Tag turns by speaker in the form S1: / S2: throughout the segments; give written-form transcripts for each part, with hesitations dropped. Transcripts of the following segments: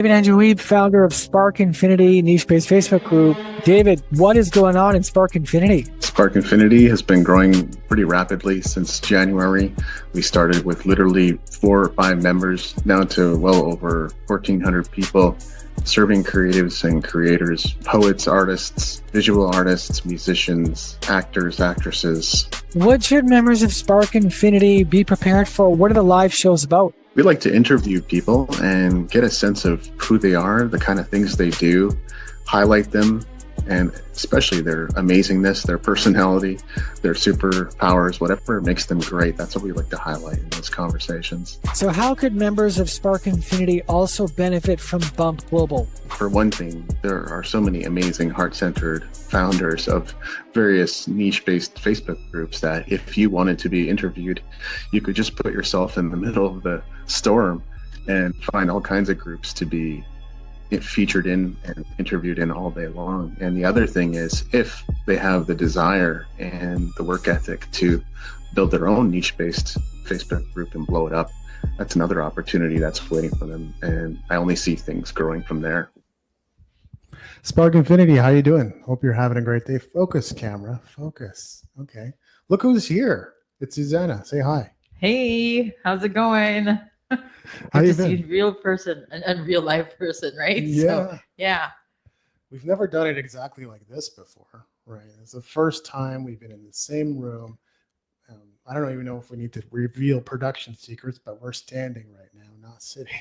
S1: David Andrew Weeb, founder of Spark Infinity niche-based Facebook group. David, what is going on in Spark Infinity?
S2: Spark Infinity has been growing pretty rapidly since January. We started with literally 4 or 5 members, now to well over 1,400 people, serving creatives and creators, poets, artists, visual artists, musicians, actors, actresses.
S1: What should members of Spark Infinity be prepared for? What are the live shows about?
S2: We like to interview people and get a sense of who they are, the kind of things they do, highlight them, and especially their amazingness, their personality, their superpowers, whatever makes them great. That's what we like to highlight in those conversations.
S1: So how could members of Spark Infinity also benefit from Bump Global?
S2: For one thing, there are so many amazing heart-centered founders of various niche-based Facebook groups that if you wanted to be interviewed, you could just put yourself in the middle of the storm and find all kinds of groups to be featured in and interviewed in all day long. And the other thing is, if they have the desire and the work ethic to build their own niche-based Facebook group and blow it up, that's another opportunity that's waiting for them. And I only see things growing from there.
S3: Spark Infinity, how you doing? Hope you're having a great day. Focus, camera, focus. Okay. Look who's here. It's Suzanna. Say hi.
S4: Hey, how's it going?
S3: How you
S4: to
S3: been?
S4: see real person and real life person, right?
S3: Yeah.
S4: So, yeah.
S3: We've never done it exactly like this before, right? It's the first time we've been in the same room. I don't even know if we need to reveal production secrets, but we're standing right now, not sitting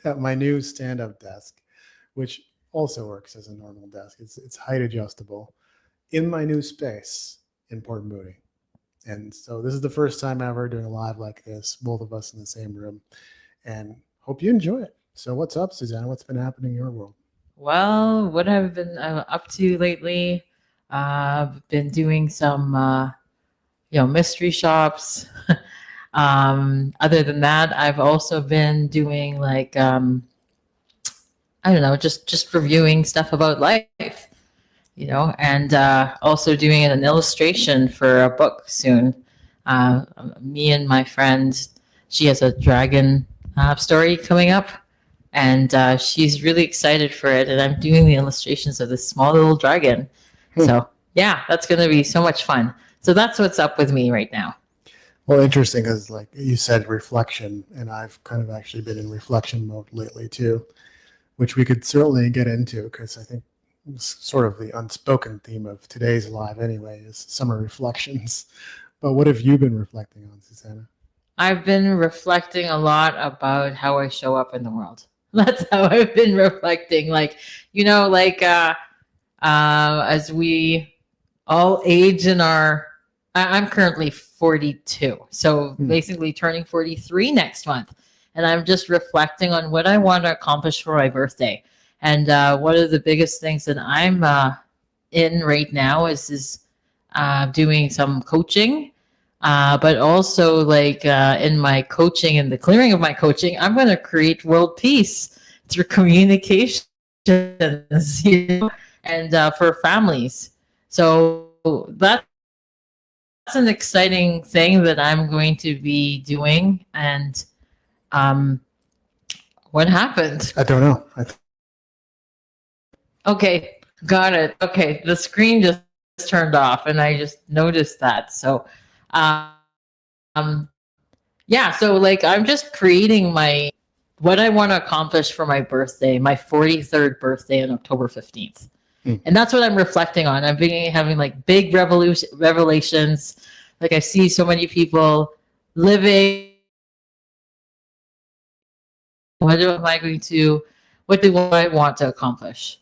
S3: at my new stand-up desk, which also works as a normal desk. It's height adjustable in my new space in Port Moody. And so this is the first time ever doing a live like this, both of us in the same room, and hope you enjoy it. So what's up, Suzanna? What's been happening in your world?
S4: Well, what I've been up to lately, been doing some, mystery shops. Other than that, I've also been doing like, I don't know, just reviewing stuff about life. And also doing an illustration for a book soon. Me and my friend, she has a dragon story coming up, and she's really excited for it. And I'm doing the illustrations of this small little dragon. So yeah, that's going to be so much fun. So that's what's up with me right now.
S3: Well, interesting, because like you said, reflection, and I've kind of actually been in reflection mode lately too, which we could certainly get into, because I think sort of the unspoken theme of today's live anyway is summer reflections. But what have you been reflecting on, Susanna?
S4: I've been reflecting a lot about how I show up in the world. That's how I've been reflecting. As we all age in I'm currently 42. So basically turning 43 next month. And I'm just reflecting on what I want to accomplish for my birthday. And one of the biggest things that I'm in right now is doing some coaching, but also in my coaching and the clearing of my coaching, I'm going to create world peace through communication, and for families. So that's an exciting thing that I'm going to be doing. And what happened?
S3: I don't know.
S4: Okay, got it. Okay, the screen just turned off, and I just noticed that. So, yeah. So I'm just creating what I want to accomplish for my birthday, my 43rd birthday on October 15th, and that's what I'm reflecting on. I've been having big revelations. I see so many people living. What do I want to accomplish?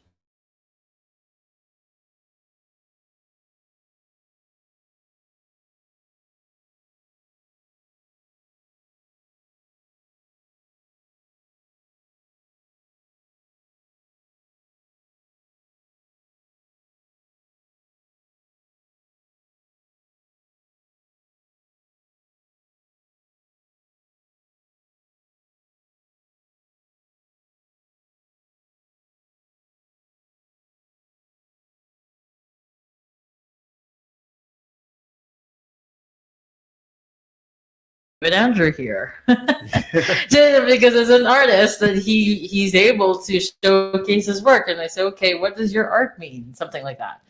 S4: Andrew here. Because as an artist that he's able to showcase his work, and I say, okay, what does your art mean? Something like that.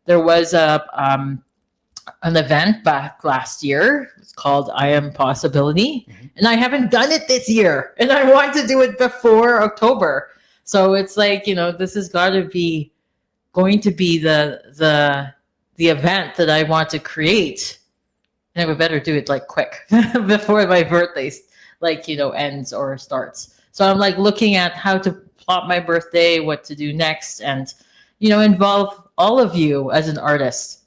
S4: There was an event back last year. It's called I Am Possibility, and I haven't done it this year, and I want to do it before October. So it's like, this has got to be going to be the event that I want to create. And I would better do it like quick before my birthday ends or starts. So I'm like looking at how to plot my birthday, what to do next, and involve all of you as an artist.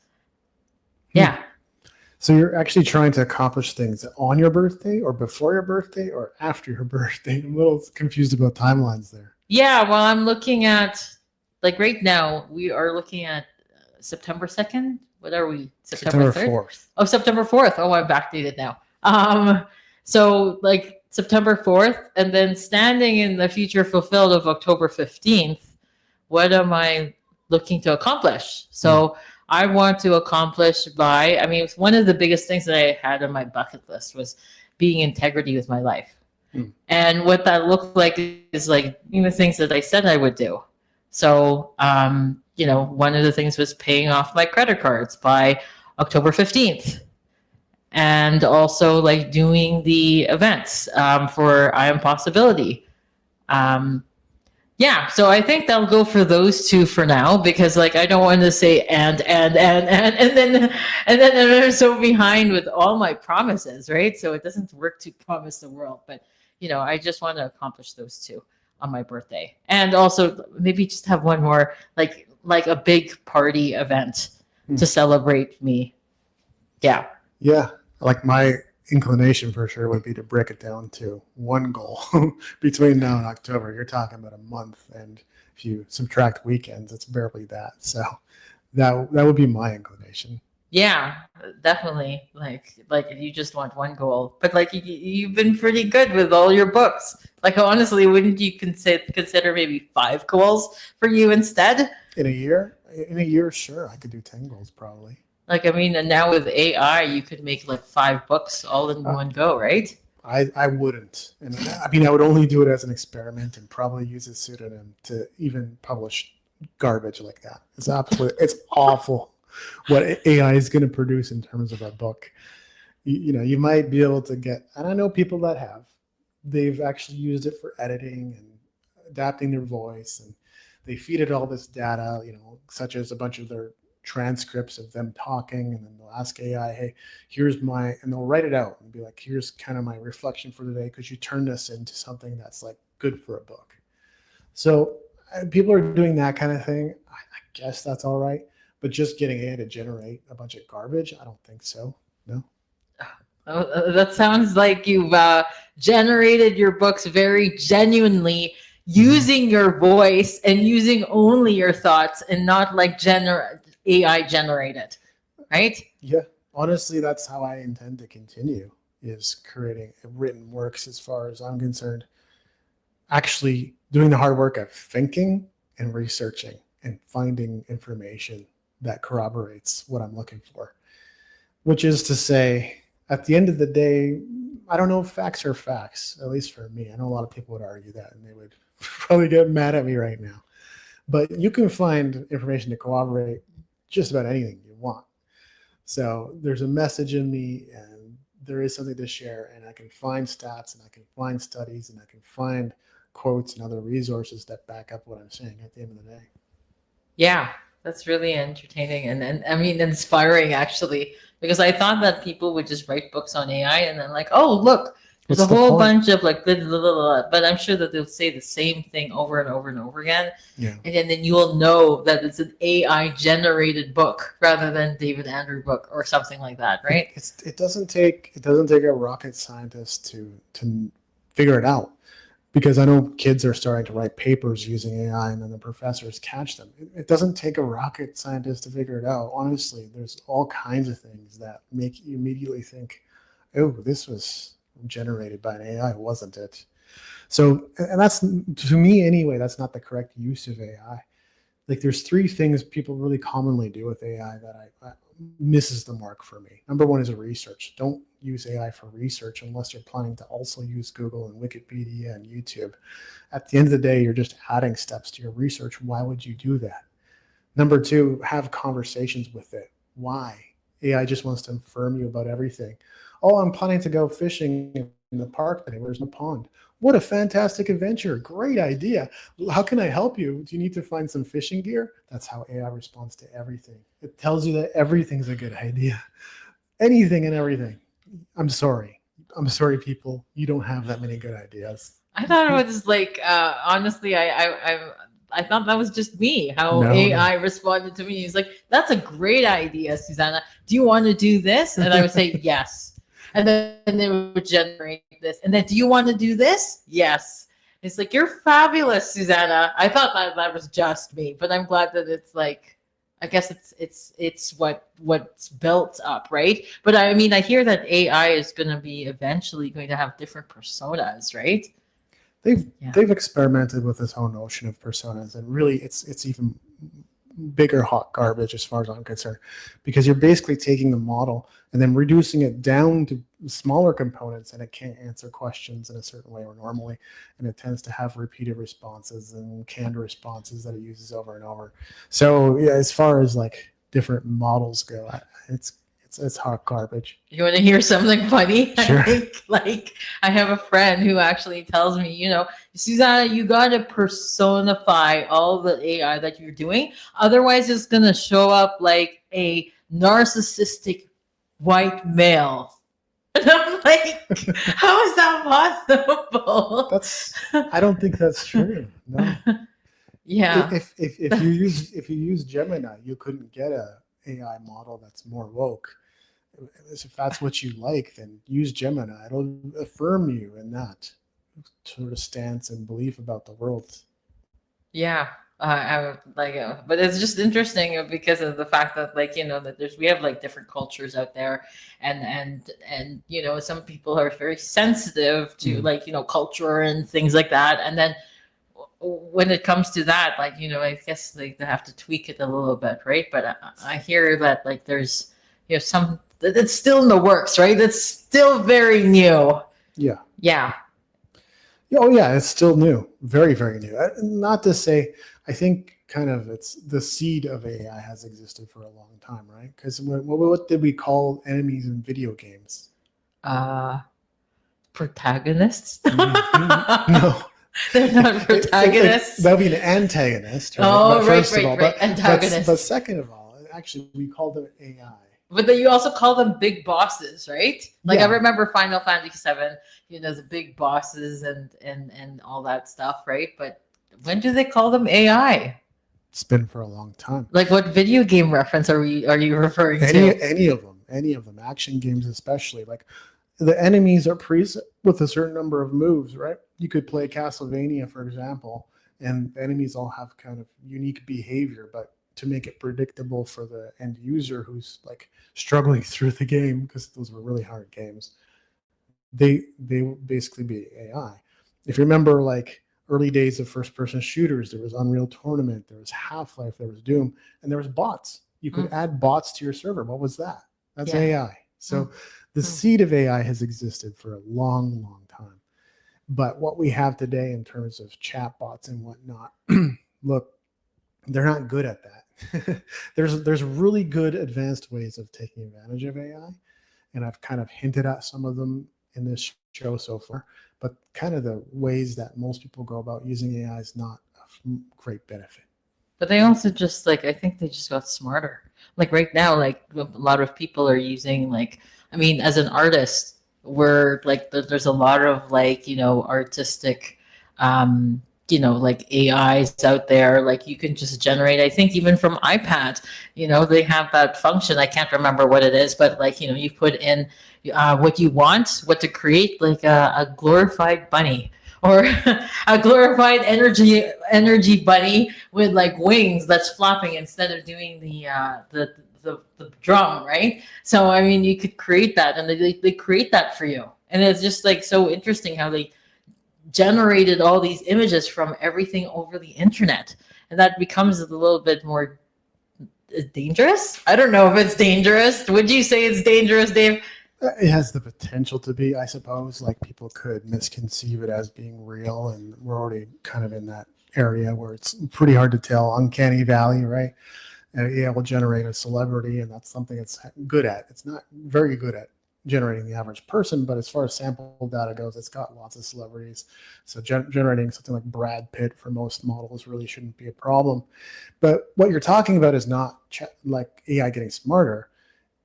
S4: Yeah.
S3: So you're actually trying to accomplish things on your birthday or before your birthday or after your birthday? I'm a little confused about timelines there.
S4: Yeah, well, I'm looking at, like right now, we are looking at September 2nd. What are we?
S3: September
S4: 3rd?
S3: 4th.
S4: Oh, September 4th. Oh, I'm backdated now. So like September 4th, and then standing in the future fulfilled of October 15th, what am I looking to accomplish? So I want to accomplish one of the biggest things that I had on my bucket list was being integrity with my life. And what that looked like is like, things that I said I would do. So, one of the things was paying off my credit cards by October 15th. And also like doing the events for I Am Possibility. So I think that'll go for those two for now, because like I don't want to say and then I'm so behind with all my promises, right? So it doesn't work to promise the world, but I just want to accomplish those two on my birthday, and also maybe just have one more like a big party event to celebrate me. Yeah.
S3: Like my inclination for sure would be to break it down to one goal between now and October. You're talking about a month, and if you subtract weekends, it's barely that. So that would be my inclination.
S4: Yeah, definitely. Like you just want one goal, but like you've been pretty good with all your books. Like honestly, wouldn't you consider maybe 5 goals for you instead?
S3: In a year? In a year, sure. I could do 10 goals probably.
S4: And now with AI, you could make like 5 books all in one go, right?
S3: I wouldn't. And I would only do it as an experiment and probably use a pseudonym to even publish garbage like that. It's awful what AI is going to produce in terms of a book. You might be able to get, and I know people that they've actually used it for editing and adapting their voice, and they feed it all this data, such as a bunch of their transcripts of them talking, and then they'll ask AI, hey, and they'll write it out and be like, here's kind of my reflection for today, because you turn this into something that's like good for a book. So people are doing that kind of thing. I guess that's all right. But just getting AI to generate a bunch of garbage, I don't think so. No.
S4: Oh, that sounds like you've generated your books very genuinely, using your voice and using only your thoughts, and not like AI generated, right?
S3: Yeah. Honestly, that's how I intend to continue, is creating written works as far as I'm concerned. Actually doing the hard work of thinking and researching and finding information that corroborates what I'm looking for, which is to say, at the end of the day, I don't know if facts are facts, at least for me. I know a lot of people would argue that, and they would probably get mad at me right now. But you can find information to corroborate just about anything you want. So there's a message in me, and there is something to share, and I can find stats, and I can find studies, and I can find quotes and other resources that back up what I'm saying at the end of the day.
S4: Yeah, that's really entertaining and inspiring, actually, because I thought that people would just write books on AI and then like, oh, look, there's a whole bunch of like, blah, blah, blah, blah. But I'm sure that they'll say the same thing over and over and over again.
S3: Yeah.
S4: And then you will know that it's an AI generated book rather than David Andrew book or something like that, right?
S3: It doesn't take a rocket scientist to figure it out. Because I know kids are starting to write papers using AI, and then the professors catch them. It doesn't take a rocket scientist to figure it out. Honestly, there's all kinds of things that make you immediately think, oh, this was generated by an AI, wasn't it? So, and that's, to me anyway, that's not the correct use of AI. Like there's 3 things people really commonly do with AI that misses the mark for me. Number one is research. Don't use AI for research unless you're planning to also use Google and Wikipedia and YouTube. At the end of the day, you're just adding steps to your research. Why would you do that? Number two, have conversations with it. Why? AI just wants to inform you about everything. Oh, I'm planning to go fishing in the park today. Where's the pond? What a fantastic adventure. Great idea. How can I help you? Do you need to find some fishing gear? That's how AI responds to everything. It tells you that everything's a good idea. Anything and everything. I'm sorry, people. You don't have that many good ideas.
S4: I thought it was like, honestly, I thought that was just me, how
S3: No,
S4: AI responded to me. He's like, that's a great idea, Suzanna. Do you want to do this? And I would say, yes. And then they would generate this. And then, do you want to do this? Yes. It's like, you're fabulous, Suzanna. I thought that was just me, but I'm glad that it's like, I guess it's what's built up, right? But I mean, I hear that AI is going to be eventually going to have different personas, right?
S3: They've experimented with this whole notion of personas, and really it's even bigger hot garbage as far as I'm concerned, because you're basically taking the model and then reducing it down to smaller components, and it can't answer questions in a certain way or normally, and it tends to have repeated responses and canned responses that it uses over and over. So yeah, as far as like different models go, it's hot garbage.
S4: You want to hear something funny?
S3: Sure.
S4: I think, like, I have a friend who actually tells me, you know, Suzanna, you got to personify all the AI that you're doing. Otherwise, it's going to show up like a narcissistic white male. And I'm like, how is that possible?
S3: I don't think that's true. No.
S4: Yeah.
S3: If you use Gemini, you couldn't get a AI model that's more woke. If that's what you like, then use Gemini. It'll affirm you in that sort of stance and belief about the world.
S4: Yeah. I like, but it's just interesting because of the fact that, like, you know, that we have like different cultures out there, and you know, some people are very sensitive to like, you know, culture and things like that, and then when it comes to that, like, you know, I guess they have to tweak it a little bit, right? But I hear that like there's, you know, some it's still in the works, right? It's still very new.
S3: Yeah.
S4: Oh
S3: yeah, it's still new, very, very new. Not to say, I think kind of it's the seed of AI has existed for a long time, right? Because what did we call enemies in video games?
S4: Protagonists?
S3: No.
S4: They're not protagonists.
S3: That would be an antagonist. Right?
S4: Oh,
S3: But
S4: antagonist.
S3: But second of all, actually, we called them AI.
S4: But then you also call them big bosses, right? Like,
S3: Yeah.
S4: I remember Final Fantasy VII, you know, the big bosses and all that stuff, right? But when do they call them AI?
S3: It's been for a long time.
S4: Like, what video game reference are you referring to?
S3: Any of them, action games especially. Like, the enemies are preset with a certain number of moves, right? You could play Castlevania, for example, and the enemies all have kind of unique behavior, but to make it predictable for the end user who's like struggling through the game, because those were really hard games, they will basically be AI. If you remember, like, early days of first-person shooters, there was Unreal Tournament, there was Half-Life, there was Doom, and there was bots. You could add bots to your server. What was that? That's AI. So the seed of AI has existed for a long, long time. But what we have today in terms of chatbots and whatnot, look, they're not good at that. There's really good advanced ways of taking advantage of AI, and I've kind of hinted at some of them in this show so far, but kind of the ways that most people go about using AI is not a great benefit.
S4: But they also just, like, I think they just got smarter. Like, right now, like, a lot of people are using, like, I mean, as an artist, we're like, there's a lot of, like, you know, artistic, you know, like AIs out there. Like, you can just generate, I think even from iPad, you know, they have that function. I can't remember what it is, but, like, you know, you put in what you want, what to create, like a glorified bunny, or a glorified energy bunny with like wings that's flopping instead of doing the drum, right? So I mean, you could create that, and they create that for you, and it's just like so interesting how they generated all these images from everything over the internet, and that becomes a little bit more dangerous? I don't know if it's dangerous. Would you say it's dangerous, Dave?
S3: It has the potential to be, I suppose. Like people could misconceive it as being real, and we're already kind of in that area where it's pretty hard to tell. Uncanny valley, right? AI will generate a celebrity, and that's something it's good at. It's not very good at generating the average person, but as far as sample data goes, it's got lots of celebrities. So generating something like Brad Pitt for most models really shouldn't be a problem. But what you're talking about is not like AI getting smarter.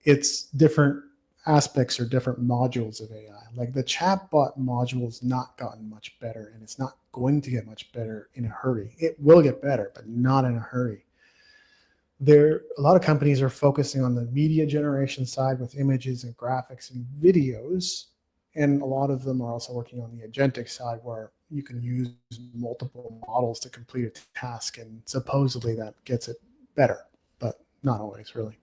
S3: It's different aspects or different modules of AI. Like the chatbot module has not gotten much better, and it's not going to get much better in a hurry. It will get better, but not in a hurry. A lot of companies are focusing on the media generation side with images and graphics and videos. And a lot of them are also working on the agentic side where you can use multiple models to complete a task. And supposedly that gets it better, but not always really.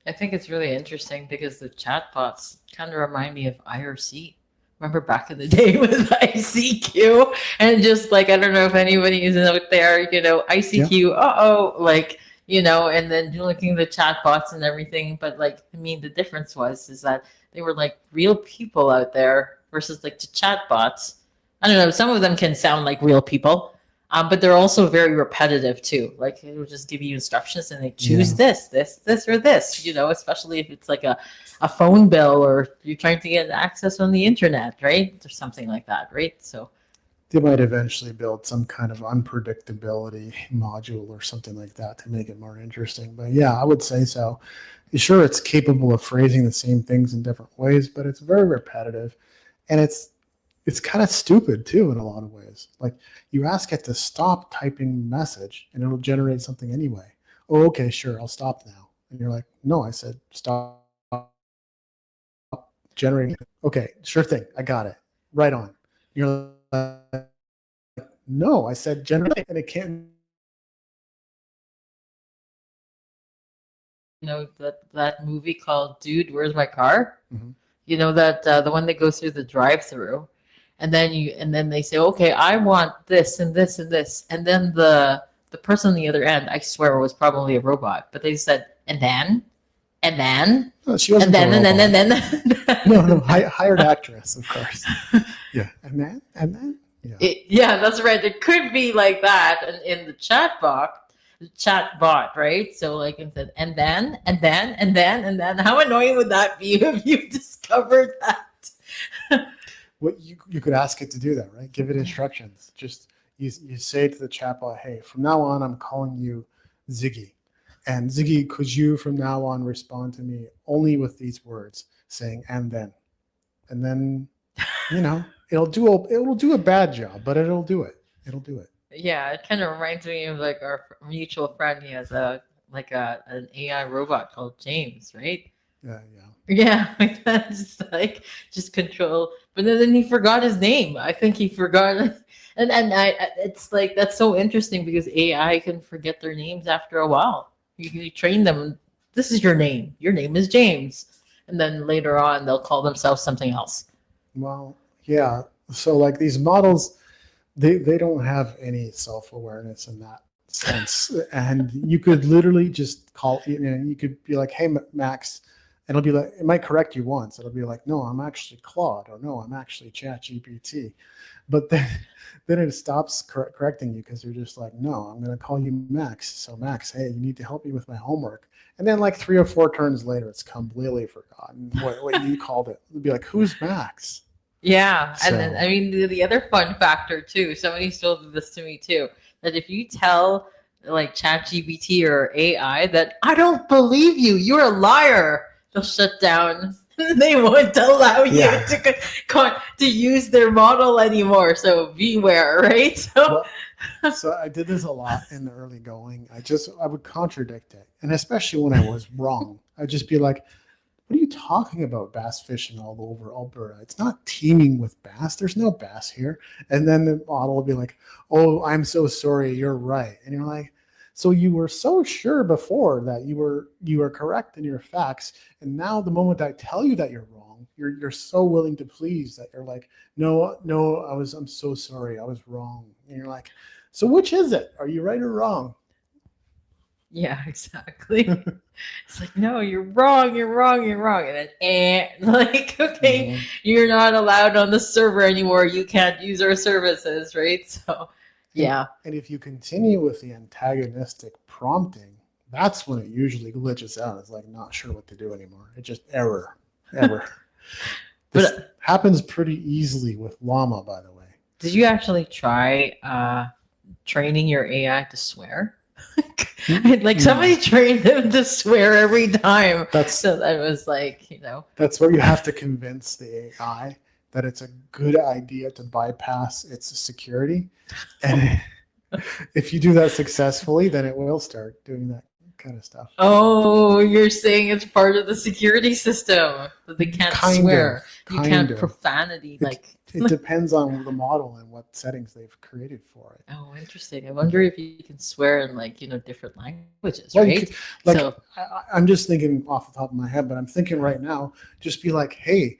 S4: I think it's really interesting because the chatbots kind of remind me of IRC. Remember back in the day with ICQ? And just like, I don't know if anybody is out there, ICQ, like, and then looking at the chatbots and everything. But like, I mean, the difference is that they were like real people out there versus like the chatbots. I don't know. Some of them can sound like real people, but they're also very repetitive too. Like it will just give you instructions and they choose this, or this, especially if it's like a phone bill or you're trying to get access on the internet, right? Or something like that, right? So
S3: they might eventually build some kind of unpredictability module or something like that to make it more interesting. But yeah, I would say so. Sure, it's capable of phrasing the same things in different ways, but it's very repetitive. And it's kind of stupid too in a lot of ways. Like you ask it to stop typing message and it'll generate something anyway. Oh, okay, sure, I'll stop now. And you're like, no, I said stop generating. Okay, sure thing, I got it. Right on. You're like, no, I said generate, and it can't.
S4: That movie called Dude, Where's My Car?
S3: Mm-hmm.
S4: That the one that goes through the drive-through, and then they say, okay, I want this and this and this, and then the person on the other end, I swear, was probably a robot, but they said, and then.
S3: No, she wasn't.
S4: And then.
S3: No, hired actress, of course. Yeah, and then.
S4: Yeah, that's right. It could be like that, and in the chat bot, right? So like instead, and then. How annoying would that be if you discovered that?
S3: What you could ask it to do that, right? Give it instructions. Just you say to the chatbot, hey, from now on, I'm calling you Ziggy. And Ziggy, could you from now on respond to me only with these words, saying and then, it'll do a bad job, but it'll do it.
S4: Yeah, it kind of reminds me of like our mutual friend. He has an AI robot called James, right? Yeah, like that, just control. But then he forgot his name. I think he forgot, and it's like that's so interesting because AI can forget their names after a while. You train them. This is your name. Your name is James, and then later on they'll call themselves something else.
S3: Well, yeah. So like these models, they don't have any self-awareness in that sense, and you could literally just call. You could be like, "Hey, Max," and it'll be like, it might correct you once. It'll be like, "No, I'm actually Claude," or "No, I'm actually ChatGPT," but then it stops correcting you because you're just like, no, I'm going to call you Max. So Max, hey, you need to help me with my homework. And then like 3 or 4 turns later, it's completely forgotten what you called it. It'd be like, who's Max?
S4: Yeah. So. And then, I mean, the other fun factor too, somebody told this to me too, that if you tell like ChatGPT or AI that I don't believe you, you're a liar, they'll shut down. They won't allow you to use their model anymore. So beware, right?
S3: So I did this a lot in the early going. I would contradict it. And especially when I was wrong, I'd just be like, what are you talking about, bass fishing all over Alberta? It's not teeming with bass. There's no bass here. And then the model will be like, oh, I'm so sorry. You're right. And you're like, so you were so sure before that you were correct in your facts, and now the moment I tell you that you're wrong, you're so willing to please that you're like, no, I'm so sorry, I was wrong. And you're like, so which is it? Are you right or wrong?
S4: Yeah, exactly. It's like, no, you're wrong, you're wrong, you're wrong. And then, like, okay,
S3: Mhm.
S4: you're not allowed on the server anymore. You can't use our services, right? So, yeah.
S3: And if you continue with the antagonistic prompting, that's when it usually glitches out. It's like not sure what to do anymore. It just error. This happens pretty easily with Llama, by the way.
S4: Did you actually try training your AI to swear? Like somebody trained them to swear every time. So that was like,
S3: That's where you have to convince the AI that it's a good idea to bypass its security. And if you do that successfully, then it will start doing that kind of stuff.
S4: Oh, you're saying it's part of the security system that they can't swear. You can't profanity.
S3: It depends on the model and what settings they've created for it.
S4: Oh, interesting. I wonder if you can swear in different languages,
S3: Well,
S4: right?
S3: I'm just thinking off the top of my head, but I'm thinking right now, just be like, hey,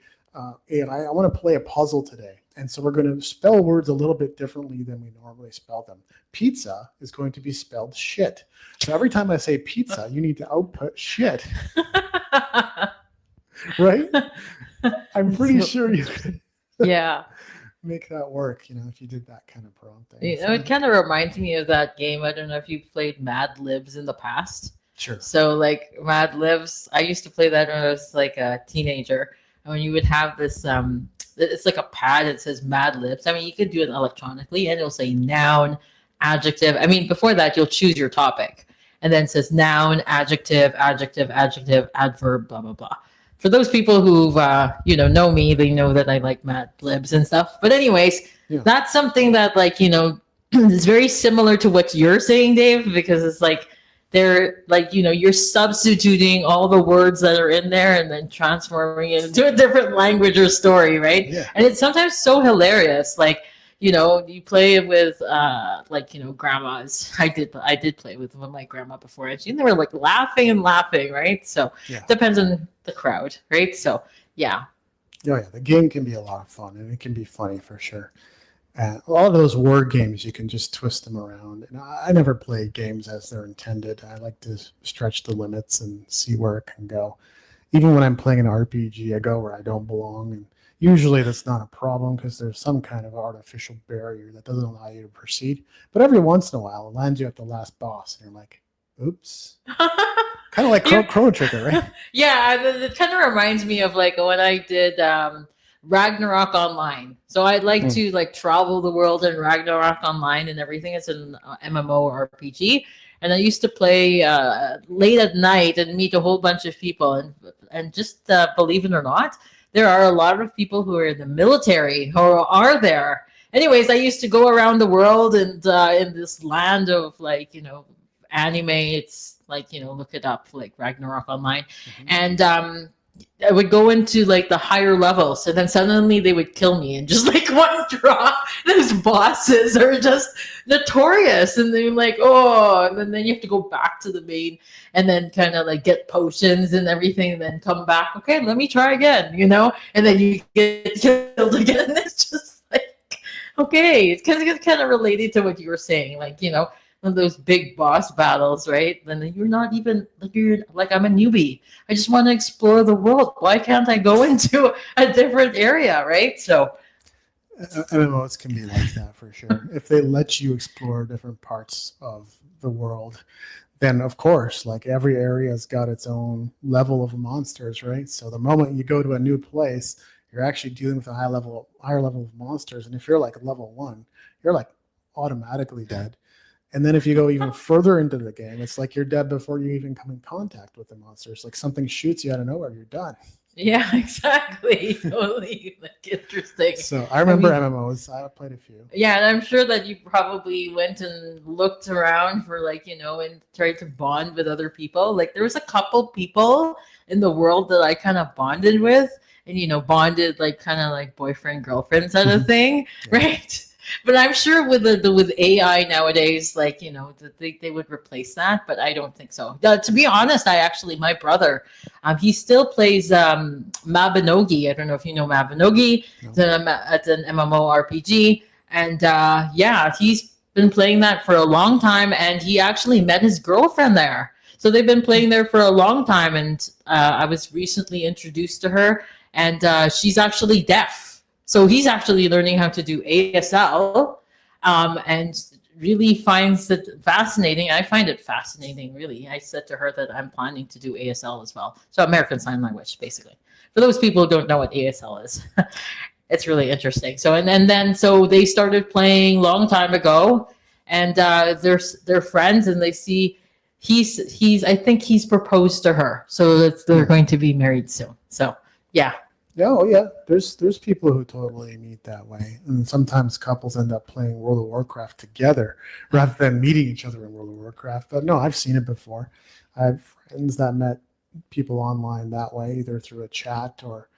S3: AI, I want to play a puzzle today. And so we're going to spell words a little bit differently than we normally spell them. Pizza is going to be spelled shit. So every time I say pizza, you need to output shit. Right? I'm pretty sure you could make that work, if you did that kind of prompting.
S4: It kind of reminds me of that game. I don't know if you played Mad Libs in the past.
S3: Sure.
S4: So like Mad Libs, I used to play that when I was like a teenager. And when you would have this, it's like a pad that says Mad Libs. I mean, you could do it electronically and it'll say noun, adjective. I mean, before that, you'll choose your topic. And then it says noun, adjective, adjective, adjective, adverb, blah, blah, blah. For those people who've, know me, they know that I like Mad Libs and stuff. But anyways, that's something that is very similar to what you're saying, Dave, because it's like, they're like, you're substituting all the words that are in there and then transforming it into a different language or story, right?
S3: Yeah.
S4: And it's sometimes so hilarious. Like, you play with grandmas. I did play with my grandma before, and they were like laughing and laughing, right? So depends on the crowd, right? So yeah.
S3: Oh yeah, the game can be a lot of fun and it can be funny for sure. A lot of those word games, you can just twist them around. And I never play games as they're intended. I like to stretch the limits and see where it can go. Even when I'm playing an RPG, I go where I don't belong. And usually that's not a problem because there's some kind of artificial barrier that doesn't allow you to proceed. But every once in a while, it lands you at the last boss. And you're like, oops. Kind of like Chrono Trigger, right?
S4: Yeah, it kind of reminds me of like when I did Ragnarok Online. So I'd like to travel the world in Ragnarok Online and everything. It's an MMO RPG. And I used to play late at night and meet a whole bunch of people. And just believe it or not, there are a lot of people who are in the military who are there. Anyways, I used to go around the world and in this land of anime. It's look it up, like Ragnarok Online. Mm-hmm. And I would go into the higher levels, and then suddenly they would kill me in just one drop. Those bosses are just notorious, and they're like, oh, and then you have to go back to the main, and then kind of get potions and everything, and then come back. Okay, let me try again, and then you get killed again. It's just okay, it's kind of related to what you were saying, one of those big boss battles, right? Then you're not even I'm a newbie. I just want to explore the world. Why can't I go into a different area, right? So
S3: MMOs can be like that for sure. If they let you explore different parts of the world, then of course, every area's got its own level of monsters, right? So the moment you go to a new place, you're actually dealing with a higher level of monsters. And if you're level 1, you're automatically dead. And then if you go even further into the game, it's you're dead before you even come in contact with the monsters. Something shoots you out of nowhere, you're done.
S4: Yeah, exactly. Totally interesting.
S3: So I remember MMOs. I played a few.
S4: Yeah, and I'm sure that you probably went and looked around for and tried to bond with other people. There was a couple people in the world that I kind of bonded with, and bonded kind of boyfriend girlfriend sort of thing, right? But I'm sure with AI nowadays, they would replace that, but I don't think so. To be honest, my brother, he still plays Mabinogi. I don't know if you know Mabinogi. No. It's an MMORPG, and he's been playing that for a long time, and he actually met his girlfriend there. So they've been playing there for a long time, and I was recently introduced to her, and she's actually deaf. So he's actually learning how to do ASL, and really finds it fascinating. I find it fascinating, really. I said to her that I'm planning to do ASL as well. So American Sign Language, basically. For those people who don't know what ASL is, it's really interesting. So and then so they started playing long time ago, and they're friends, and they see he's I think he's proposed to her, so they're going to be married soon. So yeah.
S3: Yeah, oh yeah. There's people who totally meet that way, and sometimes couples end up playing World of Warcraft together rather than meeting each other in World of Warcraft. But no, I've seen it before. I have friends that met people online that way, either through a chat or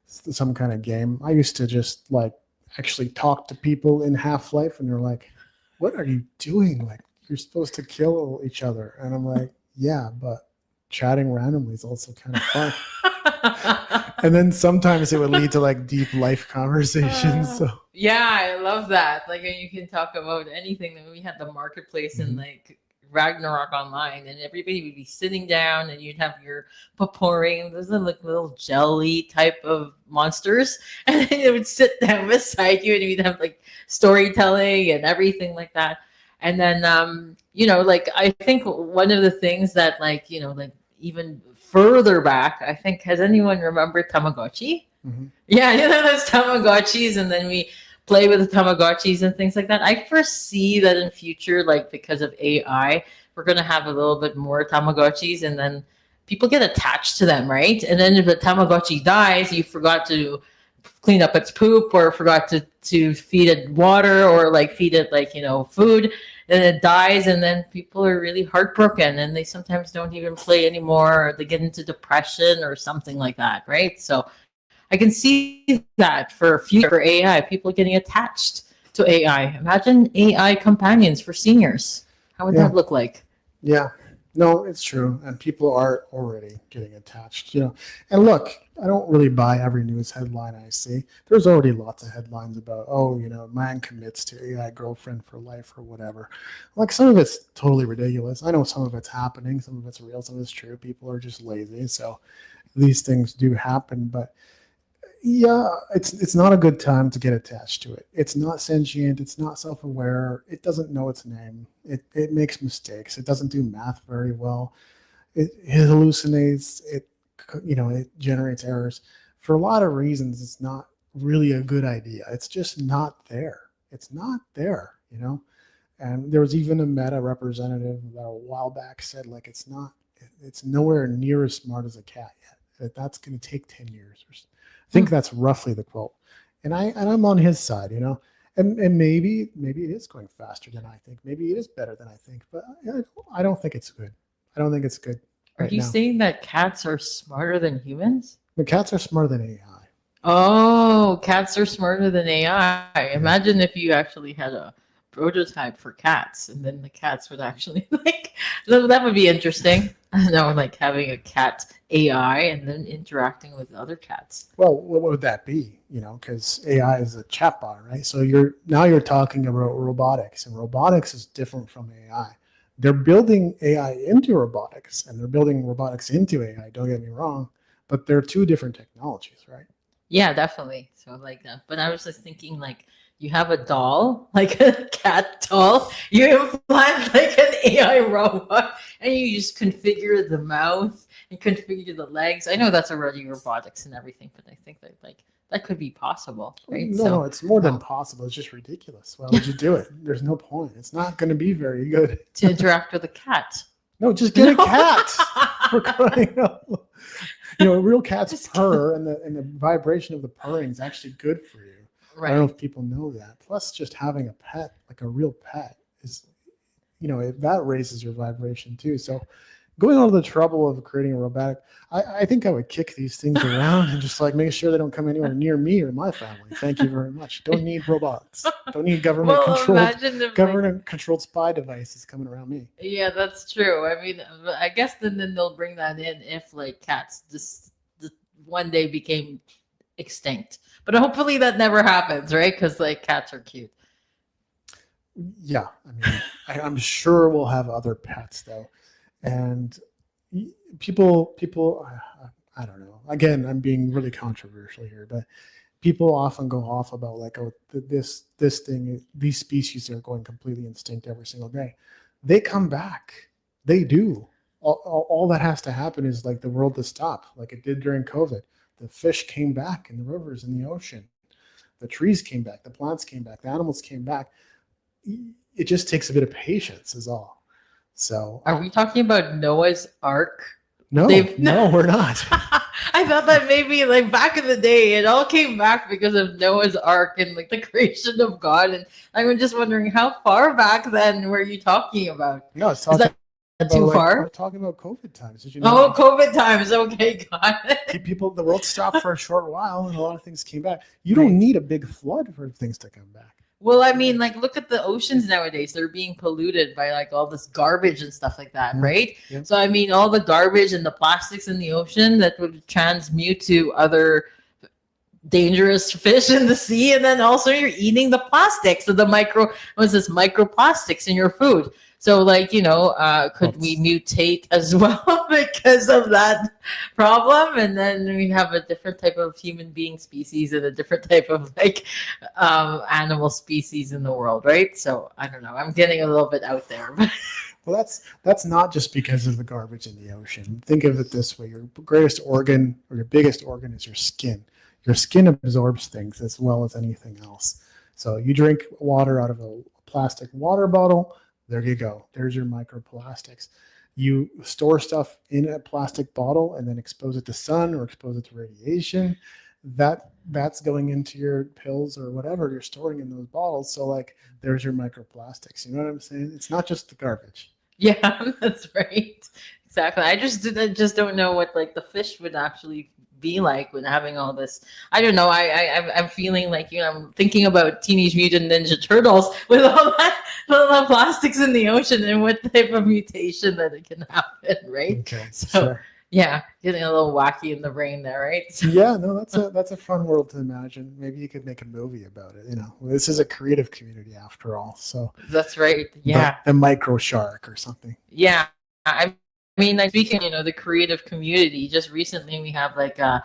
S3: some kind of game. I used to just like actually talk to people in Half-Life, and they're like, "What are you doing? Like, you're supposed to kill each other." And I'm like, "Yeah, but chatting randomly is also kind of fun." And then sometimes it would lead to like deep life conversations. So
S4: Yeah, I love that. Like you can talk about anything. Then we had the marketplace in like Ragnarok Online, and everybody would be sitting down, and you'd have your paporing. Those are like little jelly type of monsters, and they would sit down beside you, and you'd have like storytelling and everything like that. And then like I think one of the things that like like even further back, I think, has anyone remembered Tamagotchi? Yeah, those Tamagotchis, and then we play with the Tamagotchis and things like that. I foresee that in future, like because of AI, we're gonna have a little bit more Tamagotchis, and then people get attached to them, right? And then if the Tamagotchi dies, you forgot to clean up its poop, or forgot to feed it water, or like feed it like food, then it dies, and then people are really heartbroken, and they sometimes don't even play anymore, or they get into depression or something like that, right? So I can see that for future AI, people getting attached to AI. Imagine AI companions for seniors. How would that look like?
S3: Yeah, no, it's true. And people are already getting attached, And look, I don't really buy every news headline I see. There's already lots of headlines about, man commits to AI girlfriend for life or whatever. Like some of it's totally ridiculous. I know some of it's happening, some of it's real, some of it's true. People are just lazy. So these things do happen, but yeah, it's not a good time to get attached to it. It's not sentient. It's not self-aware. It doesn't know its name. It makes mistakes. It doesn't do math very well. It hallucinates. It generates errors. For a lot of reasons, it's not really a good idea. It's just not there. It's not there. And there was even a Meta representative a while back said like it's nowhere near as smart as a cat yet. That's going to take 10 years or so. I think that's roughly the quote, and I'm on his side, and maybe it is going faster than I think. Maybe it is better than I think, but I don't think it's good. I don't think it's good.
S4: Are you saying that cats are smarter than humans?
S3: The cats are smarter than AI.
S4: Oh, cats are smarter than AI. Imagine if you actually had a prototype for cats, and then the cats would actually that would be interesting. I know, like having a cat AI and then interacting with other cats.
S3: Well, what would that be? Because AI is a chatbot, right? So you're talking about robotics, and robotics is different from AI. They're building AI into robotics, and they're building robotics into AI. Don't get me wrong, but they're two different technologies, right?
S4: Yeah, definitely. So like that. But I was just thinking like you have a doll, like a cat doll, you implant like an AI robot, and you just configure the mouth and configure the legs. I know that's already robotics and everything, but I think that that could be possible, right?
S3: No, it's more than possible. It's just ridiculous. Why would you do it? There's no point. It's not going to be very good.
S4: To interact with a cat.
S3: No, just get a cat. For crying out loud. Real cats purr, and the vibration of the purring is actually good for you. Right. I don't know if people know that. Plus, just having a pet, like a real pet, is, that raises your vibration too. So, going all the trouble of creating a robotic, I think I would kick these things around and just like make sure they don't come anywhere near me or my family. Thank you very much. Don't need robots. Don't need government-controlled spy devices coming around me.
S4: Yeah, that's true. I mean, I guess then they'll bring that in if like cats just one day became extinct. But hopefully that never happens, right? Because like cats are cute.
S3: Yeah, I mean, I'm sure we'll have other pets though, and people, I don't know. Again, I'm being really controversial here, but people often go off about like, oh, this thing, these species are going completely extinct every single day. They come back. They do. All that has to happen is like the world to stop, like it did during COVID. The fish came back in the rivers, in the ocean. The trees came back. The plants came back. The animals came back. It just takes a bit of patience, is all. So,
S4: Are we talking about Noah's Ark?
S3: no, no, we're not.
S4: I thought that maybe like back in the day, it all came back because of Noah's Ark and like the creation of God. And I'm just wondering, how far back then were you talking about?
S3: No, it's
S4: Is
S3: talking
S4: that
S3: about
S4: too
S3: like,
S4: far?
S3: we're talking about COVID times. Did you know?
S4: Oh, COVID times. Okay, got it.
S3: People, the world stopped for a short while, and a lot of things came back. You don't need a big flood for things to come back.
S4: Well, I mean, like, look at the oceans nowadays. They're being polluted by like all this garbage and stuff like that, right?
S3: Yeah.
S4: So, I mean, all the garbage and the plastics in the ocean that would transmute to other dangerous fish in the sea, and then also you're eating the plastics, so the microplastics in your food. So, like, could we mutate as well because of that problem? And then we have a different type of human being species and a different type of like animal species in the world, right? So I don't know. I'm getting a little bit out there.
S3: Well, that's not just because of the garbage in the ocean. Think of it this way: your greatest organ or your biggest organ is your skin. Your skin absorbs things as well as anything else. So you drink water out of a plastic water bottle. There you go. There's your microplastics. You store stuff in a plastic bottle and then expose it to sun or expose it to radiation. That's going into your pills or whatever you're storing in those bottles. So like there's your microplastics. You know what I'm saying? It's not just the garbage.
S4: Yeah, that's right. Exactly. I just don't know what like the fish would actually be like when having all this. I don't know. I'm feeling like I'm thinking about Teenage Mutant Ninja Turtles with all the plastics in the ocean and what type of mutation that it can happen, right?
S3: Okay.
S4: So
S3: Sure.
S4: yeah, getting a little wacky in the brain there, right? So,
S3: Yeah, no, that's a fun world to imagine. Maybe you could make a movie about it. This is a creative community after all. So
S4: that's right. Yeah.
S3: the micro shark or something.
S4: Yeah. I mean, like speaking, the creative community, just recently we have like, I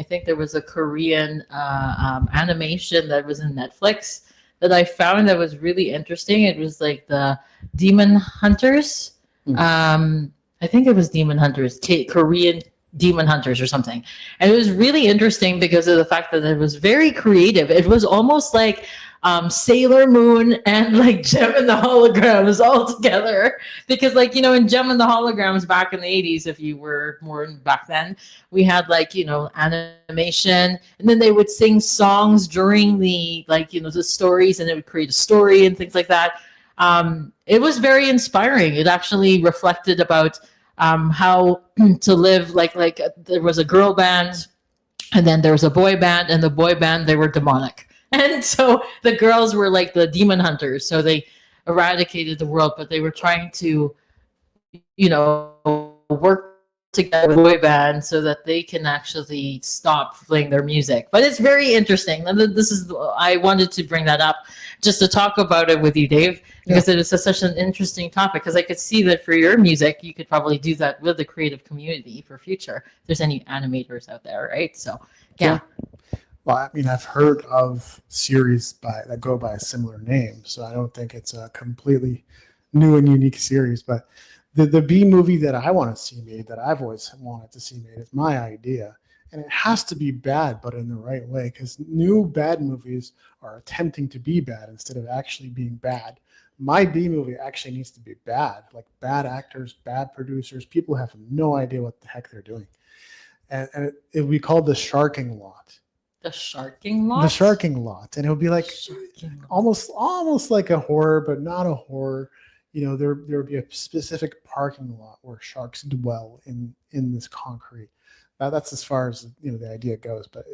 S4: think there was a Korean animation that was in Netflix that I found that was really interesting. It was like the Demon Hunters. I think it was Demon Hunters, Korean Demon Hunters or something. And it was really interesting because of the fact that it was very creative. It was almost like Sailor Moon and like Gem and the Holograms all together. Because like, in Gem and the Holograms back in the 80s, if you were more back then, we had like, animation, and then they would sing songs during the like, the stories, and it would create a story and things like that. It was very inspiring. It actually reflected about how to live like there was a girl band, and then there was a boy band, and the boy band, they were demonic. And so the girls were like the demon hunters. So they eradicated the world, but they were trying to, work together with a boy band so that they can actually stop playing their music. But it's very interesting. And I wanted to bring that up just to talk about it with you, Dave, because it is such an interesting topic. Because I could see that for your music, you could probably do that with the creative community for future. If there's any animators out there, right? So, yeah.
S3: Well, I mean, I've heard of series that go by a similar name, so I don't think it's a completely new and unique series. But the B movie that I want to see made, that I've always wanted to see made, is my idea. And it has to be bad, but in the right way, because new bad movies are attempting to be bad instead of actually being bad. My B movie actually needs to be bad, like bad actors, bad producers, people have no idea what the heck they're doing. And it would be called The Sharking Lot.
S4: The Sharking Lot?
S3: The Sharking Lot. And it would be like almost like a horror, but not a horror. There would be a specific parking lot where sharks dwell in this concrete. That's as far as the idea goes, but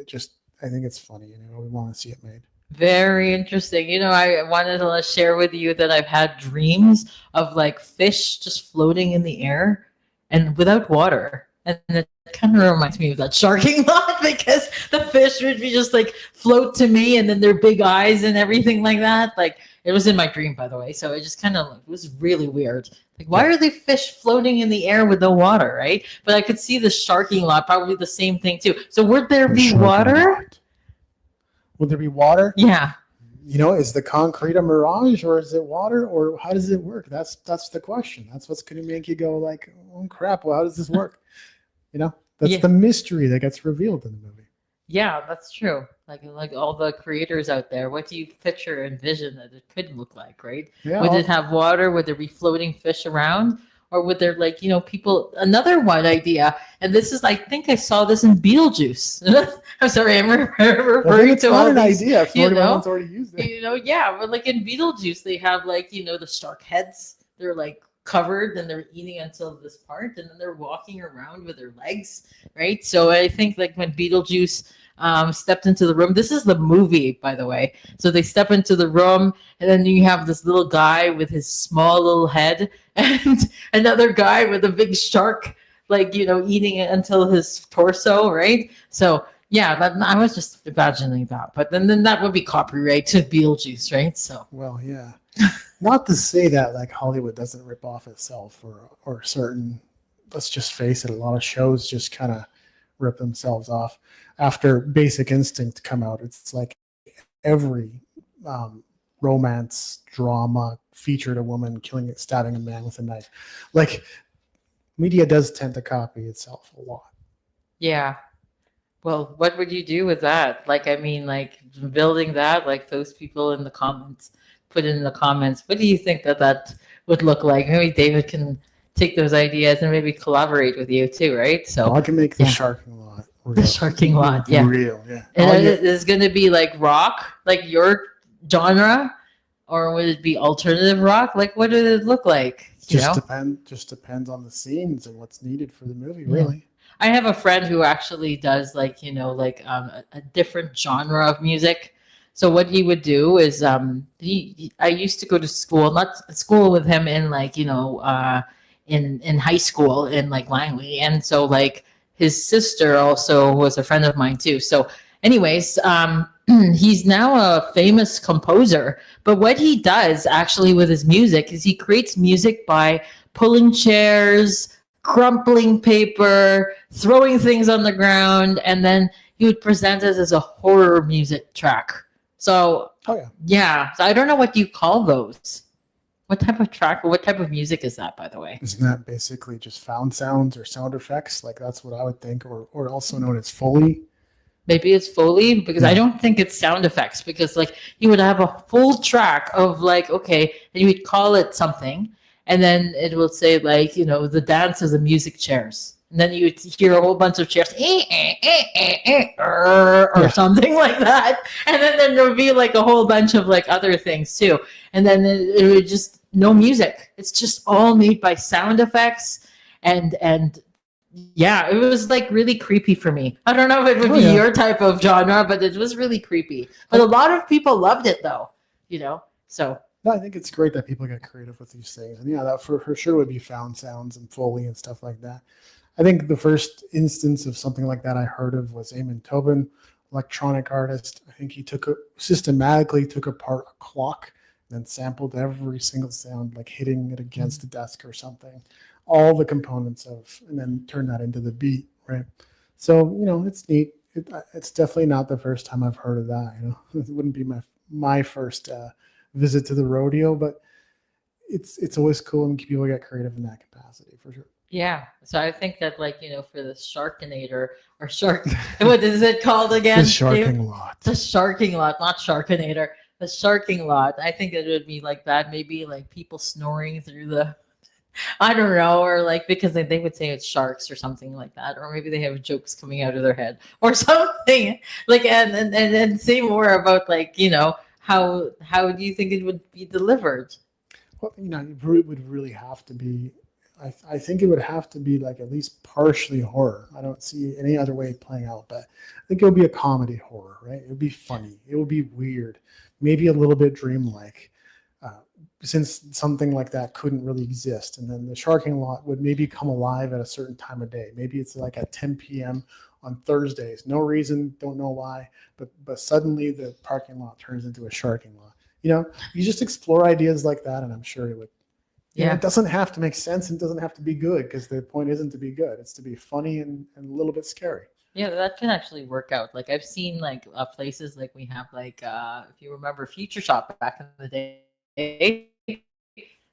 S3: I think it's funny. We want to see it made.
S4: Very interesting. I wanted to share with you that I've had dreams of like fish just floating in the air and without water. And kind of reminds me of that sharking lot because the fish would be just like float to me and then their big eyes and everything like that. Like it was in my dream, by the way. So it just kind of it was really weird. Like, why are they fish floating in the air with no water, right? But I could see the sharking lot, probably the same thing too. So would there be water?
S3: Would there be water?
S4: Yeah.
S3: You know, is the concrete a mirage or is it water or how does it work? That's the question. That's what's going to make you go like, oh crap, well, how does this work? You know, that's the mystery that gets revealed in the movie.
S4: Yeah, that's true. Like all the creators out there, what do you picture, envision that it could look like, right?
S3: Yeah,
S4: would it have water? Would there be floating fish around? Or would there people, another one idea, and this is, I think I saw this in Beetlejuice. I'm sorry, I'm referring to all
S3: an
S4: these,
S3: idea if someone's already used it.
S4: Yeah, but like in Beetlejuice, they have the shark heads. They're like covered and they're eating until this part and then they're walking around with their legs, right? So I think like when Beetlejuice stepped into the room, this is the movie, by the way, so they step into the room and then you have this little guy with his small little head and another guy with a big shark eating it until his torso, right? So yeah, I was just imagining that, but then that would be copyright to Beetlejuice, right? So
S3: well, yeah. Not to say that like Hollywood doesn't rip off itself or certain, let's just face it, a lot of shows just kind of rip themselves off. After Basic Instinct come out, it's like every romance drama featured a woman stabbing a man with a knife. Like media does tend to copy itself a lot.
S4: Yeah. Well, what would you do with that? Building that, like those people in the comments, put it in the comments. What do you think that would look like? Maybe David can take those ideas and maybe collaborate with you too, right? So
S3: I can make the sharking lot real.
S4: The sharking lot, yeah.
S3: Real, yeah.
S4: And it's going to be like rock, like your genre, or would it be alternative rock? Like, what would it look like?
S3: Just depends on the scenes and what's needed for the movie, really.
S4: I have a friend who actually does a different genre of music. So what he would do is I used to go to school, not school with him in in high school in Langley, and so his sister also was a friend of mine too. So anyways, he's now a famous composer, but what he does actually with his music is he creates music by pulling chairs, crumpling paper, throwing things on the ground, and then he would present it as a horror music track. So, so I don't know what you call those. What type of track or what type of music is that, by the way?
S3: Isn't that basically just found sounds or sound effects? Like that's what I would think, or also known as Foley.
S4: Maybe it's Foley because I don't think it's sound effects because he would have a full track of and you would call it something, and then it will say the dance of the music chairs. And then you would hear a whole bunch of chairs, or something like that. And then there would be a whole bunch of other things too. And then it would just no music. It's just all made by sound effects. And yeah, it was really creepy for me. I don't know if it would be your type of genre, but it was really creepy. But a lot of people loved it though, so.
S3: No, I think it's great that people get creative with these things. And that for sure would be found sounds and Foley and stuff like that. I think the first instance of something like that I heard of was Eamon Tobin, electronic artist. I think he systematically took apart a clock and then sampled every single sound, like hitting it against a desk or something, all the components and then turned that into the beat, right? So, it's neat. It's definitely not the first time I've heard of that. It wouldn't be my first visit to the rodeo, but it's always cool when people get creative in that capacity, for sure.
S4: Yeah. So I think that for the Sharkinator or Shark, what is it called again?
S3: The Sharking Lot.
S4: The Sharking Lot, not Sharkinator. The Sharking Lot. I think it would be like that. Maybe people snoring through the, I don't know, or because they would say it's sharks or something like that, or maybe they have jokes coming out of their head or something. And say more about how do you think it would be delivered?
S3: Well, it would really have to be. I think it would have to be at least partially horror. I don't see any other way playing out, but I think it would be a comedy horror, right? It would be funny. It would be weird, maybe a little bit dreamlike. since something like that couldn't really exist. And then the sharking lot would maybe come alive at a certain time of day. Maybe it's like at 10 p.m. on Thursdays. No reason, don't know why, but suddenly the parking lot turns into a sharking lot. You just explore ideas like that, and I'm sure it would. It doesn't have to make sense and doesn't have to be good, because the point isn't to be good. It's to be funny and a little bit scary.
S4: Yeah, that can actually work out. Like I've seen like places like we have like if you remember Future Shop back in the day.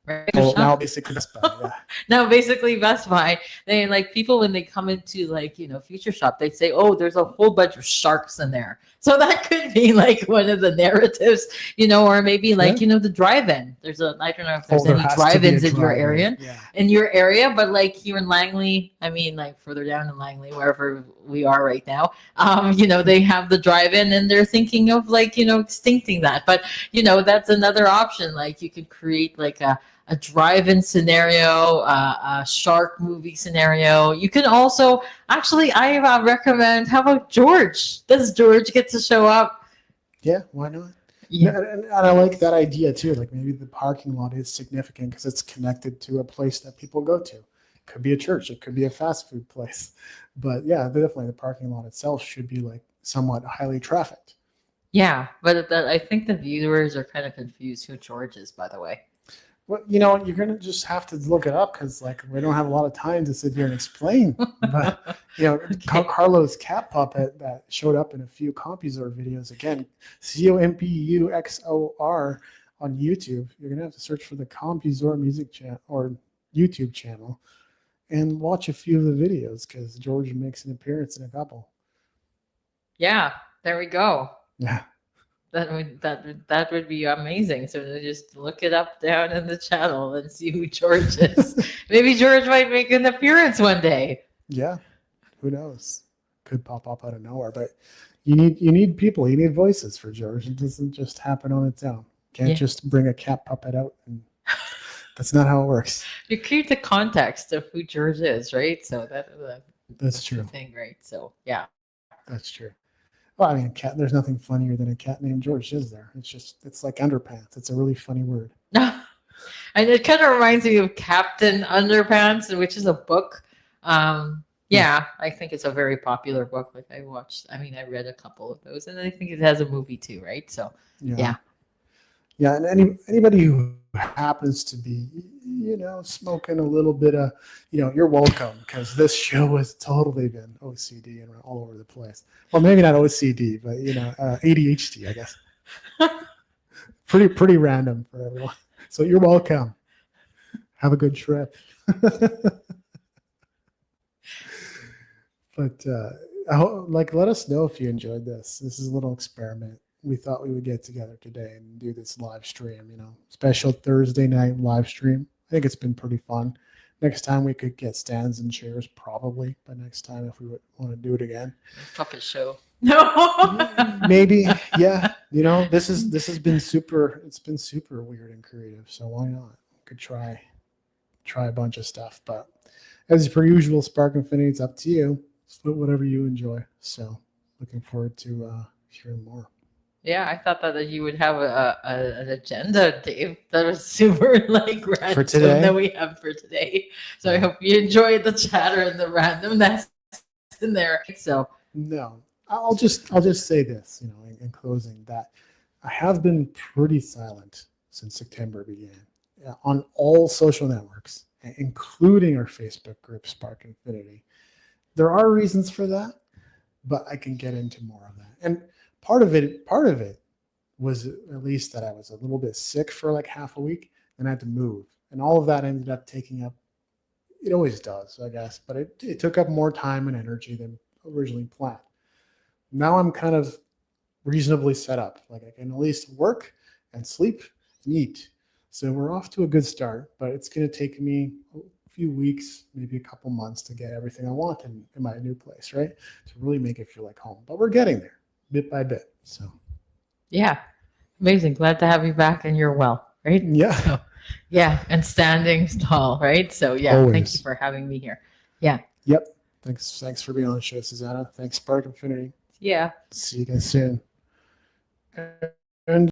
S4: Right?
S3: Now basically Best Buy. Yeah.
S4: Now basically Best Buy. They like people when they come into like Future Shop, they say, "Oh, there's a whole bunch of sharks in there." So that could be like one of the narratives, or maybe like the drive-in. I don't know if there's any drive-ins in your area, but like here in Langley, I mean like further down in Langley, wherever we are right now, they have the drive-in, and they're thinking of like extincting that. But that's another option. Like you could create like a drive-in scenario, a shark movie scenario. You can also, actually, I recommend, how about George? Does George get to show up?
S3: Yeah, why not?
S4: Yeah.
S3: And I like that idea too. Like maybe the parking lot is significant because it's connected to a place that people go to. It could be a church. It could be a fast food place. But yeah, definitely the parking lot itself should be like somewhat highly trafficked.
S4: Yeah, but I think the viewers are kind of confused who George is, by the way.
S3: Well, you're going to just have to look it up, because like we don't have a lot of time to sit here and explain. But Carlos cat puppet that showed up in a few Compuzor videos, again, COMPUXOR on YouTube. You're going to have to search for the Compuzor music channel or YouTube channel and watch a few of the videos, because George makes an appearance in a couple.
S4: Yeah, there we go.
S3: Yeah.
S4: That would be amazing. So just look it up down in the channel and see who George is. Maybe George might make an appearance one day.
S3: Yeah, who knows? Could pop up out of nowhere. But you need people. You need voices for George. It doesn't just happen on its own. Can't just bring a cat puppet out. And that's not how it works.
S4: You create the context of who George is, right? So
S3: that's true.
S4: The thing, right? So yeah,
S3: that's true. Well, I mean, there's nothing funnier than a cat named George, is there? It's like underpants. It's a really funny word.
S4: And it kind of reminds me of Captain Underpants, which is a book. Yeah, I think it's a very popular book. Like I read a couple of those, and I think it has a movie too, right? So yeah.
S3: Yeah, and anybody who happens to be, smoking a little bit of, you're welcome, because this show has totally been OCD and all over the place. Well, maybe not OCD, but ADHD, I guess. Pretty random for everyone. So you're welcome. Have a good trip. But let us know if you enjoyed this. This is a little experiment. We thought we would get together today and do this live stream, special Thursday night live stream. I think it's been pretty fun. Next time we could get stands and chairs, probably. But next time, if we would want to do it again,
S4: puppet show. No,
S3: maybe. Yeah, this has been super. It's been super weird and creative. So why not? We could try a bunch of stuff. But as per usual, Spark Infinity, it's up to you. Split whatever you enjoy. So looking forward to hearing more.
S4: Yeah, I thought that you would have an agenda, Dave. That was super random
S3: for today
S4: that we have for today. So I hope you enjoyed the chatter and the randomness in there. So
S3: no, I'll just say this, in closing, that I have been pretty silent since September began on all social networks, including our Facebook group, Spark Infinity. There are reasons for that, but I can get into more of that. And part of it was at least that I was a little bit sick for like half a week, and I had to move, and all of that ended up taking up. It always does, I guess, but it took up more time and energy than originally planned. Now I'm kind of reasonably set up. Like I can at least work and sleep and eat. So we're off to a good start, but it's going to take me a few weeks, maybe a couple months to get everything I want in my new place, right? To really make it feel like home. But we're getting there. Bit by bit. So
S4: yeah, amazing. Glad to have you back, and you're well, right?
S3: Yeah.
S4: So, yeah, and standing tall, right? So yeah,
S3: always.
S4: Thank you for having me here. Yeah.
S3: Yep. Thanks for being on the show, Suzanna. Thanks, Spark Infinity.
S4: Yeah.
S3: See you guys soon.